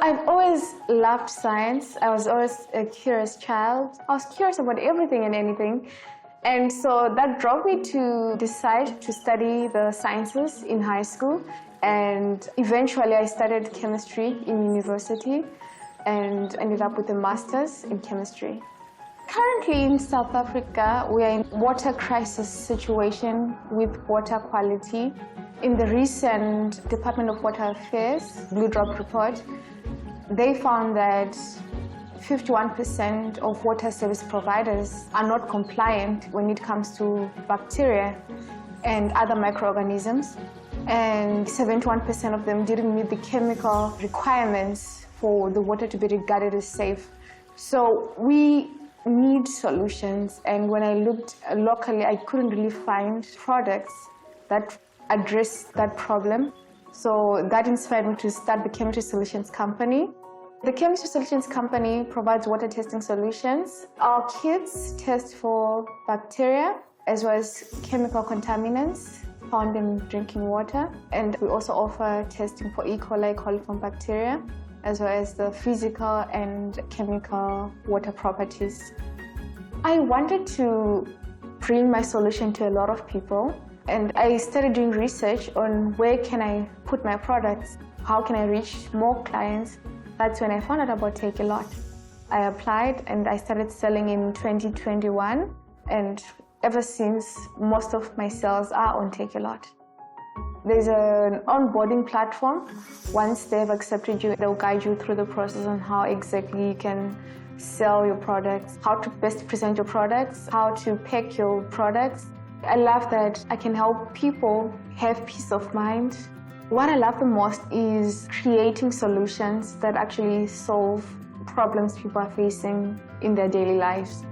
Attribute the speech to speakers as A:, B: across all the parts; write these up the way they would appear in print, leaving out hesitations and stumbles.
A: I've always loved science. I was always a curious child. I was curious about everything and anything. And so that drove me to decide to study the sciences in high school. And eventually I studied chemistry in university and ended up with a master's in chemistry. Currently in South Africa, we are in water crisis situation with water quality. In the recent Department of Water Affairs Blue Drop report, they found that 51% of water service providers are not compliant when it comes to bacteria and other microorganisms. And 71% of them didn't meet the chemical requirements for the water to be regarded as safe. So we need solutions. And when I looked locally, I couldn't really find products that address that problem. So that inspired me to start the Chemistry Solutions Company. The Chemistry Solutions Company provides water testing solutions. Our kits test for bacteria as well as chemical contaminants found in drinking water. And we also offer testing for E. coli coliform bacteria, as well as the physical and chemical water properties. I wanted to bring my solution to a lot of people. And I started doing research on where can I put my products, how can I reach more clients. That's when I found out about Takealot. I applied and I started selling in 2021, and ever since, most of my sales are on Takealot. There's an onboarding platform. Once they've accepted you, they'll guide you through the process on how exactly you can sell your products, how to best present your products, how to pack your products. I love that I can help people have peace of mind. What I love the most is creating solutions that actually solve problems people are facing in their daily lives.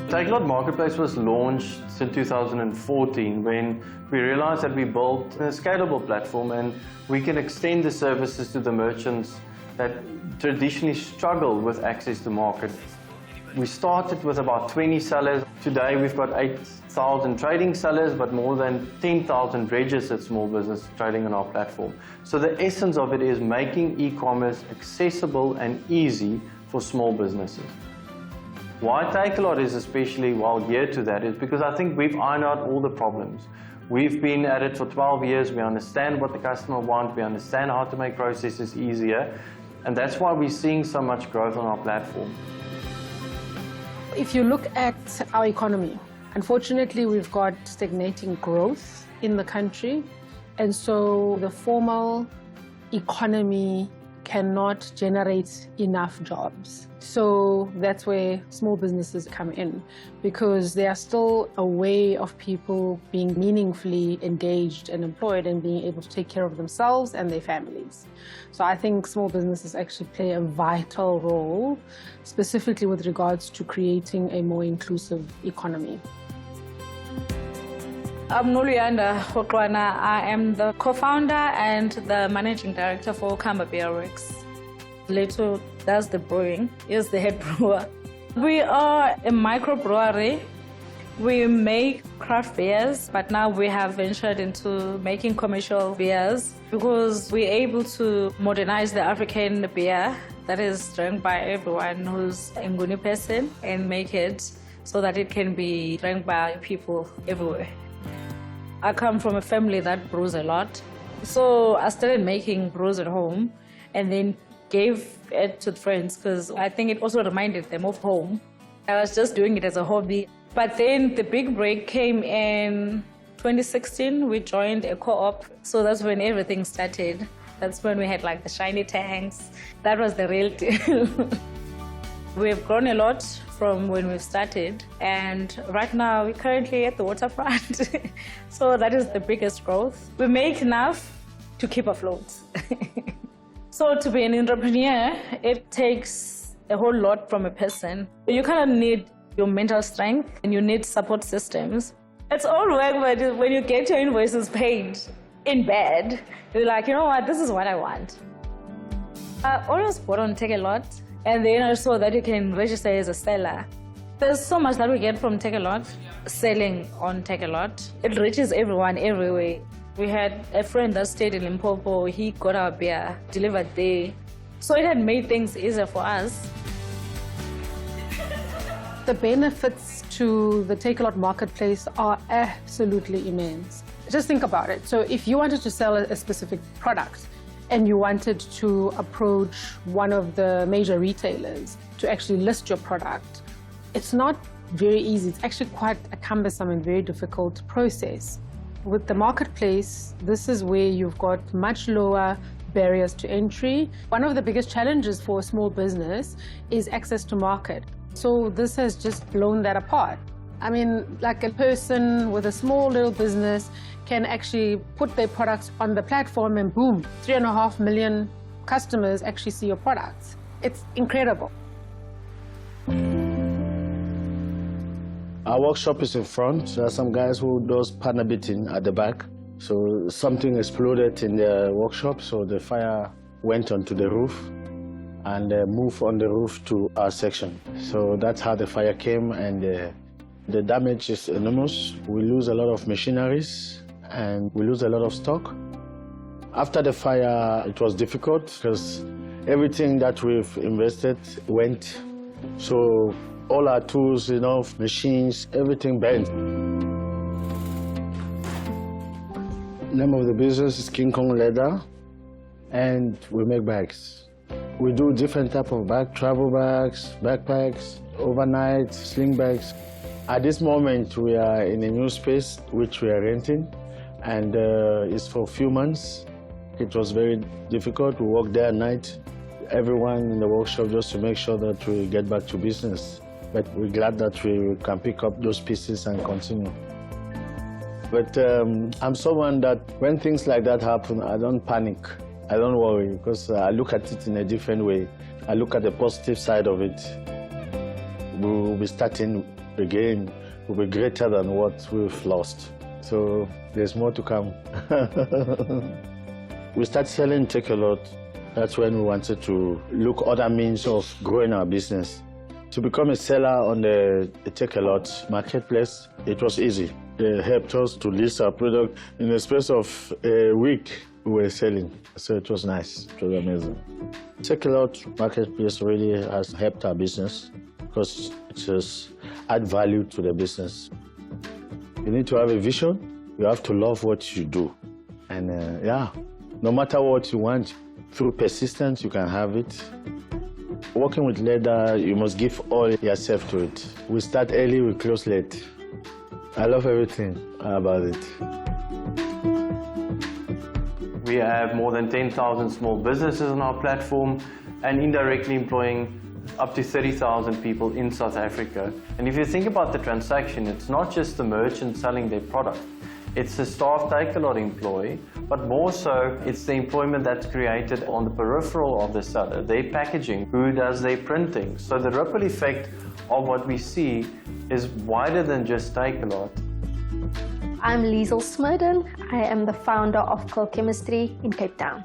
B: Takealot Marketplace was launched in 2014 when we realized that we built a scalable platform and we can extend the services to the merchants that traditionally struggle with access to market. We started with about 20 sellers. Today we've got 8,000 trading sellers, but more than 10,000 registered small business trading on our platform. So the essence of it is making e-commerce accessible and easy for small businesses. Why Takealot is especially well geared to that is because I think we've ironed out all the problems. We've been at it for 12 years. We understand what the customer wants. We understand how to make processes easier. And that's why we're seeing so much growth on our platform.
C: If you look at our economy, unfortunately, we've got stagnating growth in the country. And so the formal economy cannot generate enough jobs. So that's where small businesses come in, because they are still a way of people being meaningfully engaged and employed and being able to take care of themselves and their families. So I think small businesses actually play a vital role, specifically with regards to creating a more inclusive economy.
D: I'm Noluyanda Hotwana. I am the co-founder and the managing director for Kamba Beer Works. Leto does the brewing, is the head brewer. We are a microbrewery. We make craft beers, but now we have ventured into making commercial beers because we're able to modernize the African beer that is drank by everyone who's a Nguni person and make it so that it can be drank by people everywhere. I come from a family that brews a lot. So I started making brews at home and then gave it to friends because I think it also reminded them of home. I was just doing it as a hobby. But then the big break came in 2016. We joined a co-op. So that's when everything started. That's when we had like the shiny tanks. That was the real deal. We've grown a lot from when we started, and right now we're currently at the waterfront. So that is the biggest growth. We make enough to keep afloat. So to be an entrepreneur, it takes a whole lot from a person. You kind of need your mental strength and you need support systems. It's all work, but when you get your invoices paid in bed, you're like, you know what, this is what I want. I always bought on Takealot. And then I saw that you can register as a seller. There's so much that we get from Takealot, selling on Takealot. It reaches everyone everywhere. We had a friend that stayed in Limpopo. He got our beer delivered there. So it had made things easier for us.
C: The benefits to the Takealot marketplace are absolutely immense. Just think about it. So if you wanted to sell a specific product and you wanted to approach one of the major retailers to actually list your product, it's not very easy. It's actually quite a cumbersome and very difficult process. With the marketplace, this is where you've got much lower barriers to entry. One of the biggest challenges for a small business is access to market. So this has just blown that apart. I mean, like a person with a small little business can actually put their products on the platform and boom, 3.5 million customers actually see your products. It's incredible.
E: Our workshop is in front. There are some guys who does partner beating at the back. So something exploded in the workshop, so the fire went onto the roof and moved on the roof to our section. So that's how the fire came, and the damage is enormous. We lose a lot of machineries and we lose a lot of stock. After the fire, it was difficult because everything that we've invested went. So all our tools, machines, everything burned. Name of the business is King Kong Leather, and we make bags. We do different type of bags: travel bags, backpacks, overnight, sling bags. At this moment, we are in a new space which we are renting, and it's for a few months. It was very difficult. We work day and night, everyone in the workshop, just to make sure that we get back to business. But we're glad that we can pick up those pieces and continue. But I'm someone that when things like that happen, I don't panic. I don't worry, because I look at it in a different way. I look at the positive side of it. We will be starting again. We'll be greater than what we've lost. So there's more to come. We started selling Takealot. That's when we wanted to look other means of growing our business. To become a seller on the Takealot marketplace, it was easy. It helped us to list our product. In the space of a week, we were selling. So it was nice. It was amazing. Takealot marketplace really has helped our business because it just adds value to the business. You need to have a vision. You have to love what you do. And no matter what you want, through persistence, you can have it. Working with leather, you must give all yourself to it. We start early, we close late. I love everything about it.
B: We have more than 10,000 small businesses on our platform and indirectly employing up to 30,000 people in South Africa. And if you think about the transaction, it's not just the merchant selling their product. It's the staff Takealot employee, but more so, it's the employment that's created on the peripheral of the seller, their packaging, who does their printing. So the ripple effect of what we see is wider than just Takealot.
F: I'm Lesley Smurden. I am the founder of Curl Chemistry in Cape Town.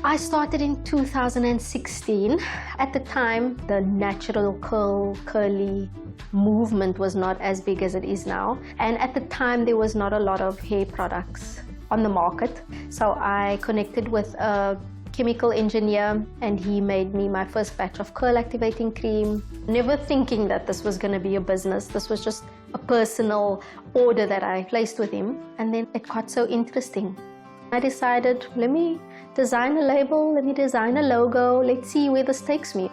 F: I started in 2016. At the time, the natural curly movement was not as big as it is now. And at the time, there was not a lot of hair products on the market. So I connected with a chemical engineer and he made me my first batch of curl activating cream. Never thinking that this was going to be a business. This was just a personal order that I placed with him. And then it got so interesting. I decided, let me design a label, let me design a logo, let's see where this takes me.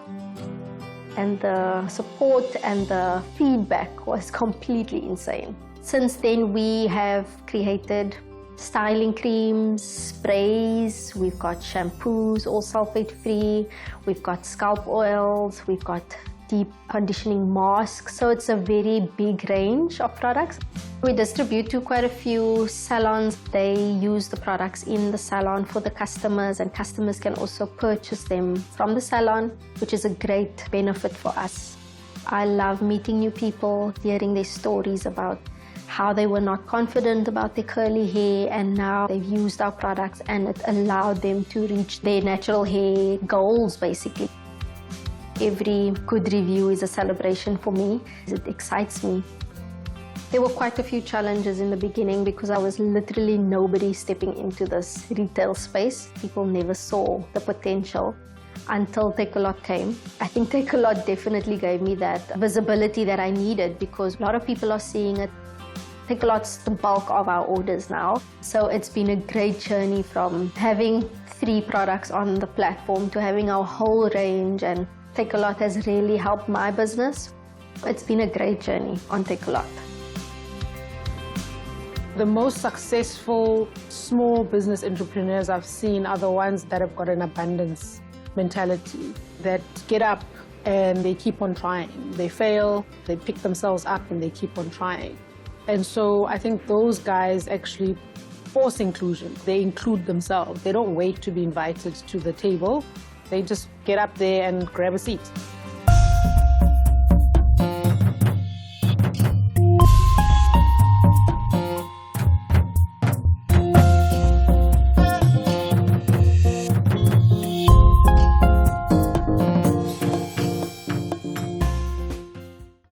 F: And the support and the feedback was completely insane. Since then, we have created styling creams, sprays, we've got shampoos, all sulfate-free, we've got scalp oils, we've got deep conditioning masks, so it's a very big range of products. We distribute to quite a few salons. They use the products in the salon for the customers, and customers can also purchase them from the salon, which is a great benefit for us. I love meeting new people, hearing their stories about how they were not confident about their curly hair and now they've used our products and it allowed them to reach their natural hair goals, basically. Every good review is a celebration for me. It excites me. There were quite a few challenges in the beginning because I was literally nobody stepping into this retail space. People never saw the potential until Takealot came. I think Takealot definitely gave me that visibility that I needed because a lot of people are seeing it. Takealot's the bulk of our orders now. So it's been a great journey from having 3 products on the platform to having our whole range, and Takealot has really helped my business. It's been a great journey on Takealot.
C: The most successful small business entrepreneurs I've seen are the ones that have got an abundance mentality, that get up and they keep on trying. They fail, they pick themselves up and they keep on trying. And so I think those guys actually force inclusion. They include themselves. They don't wait to be invited to the table. They just get up there and grab a seat.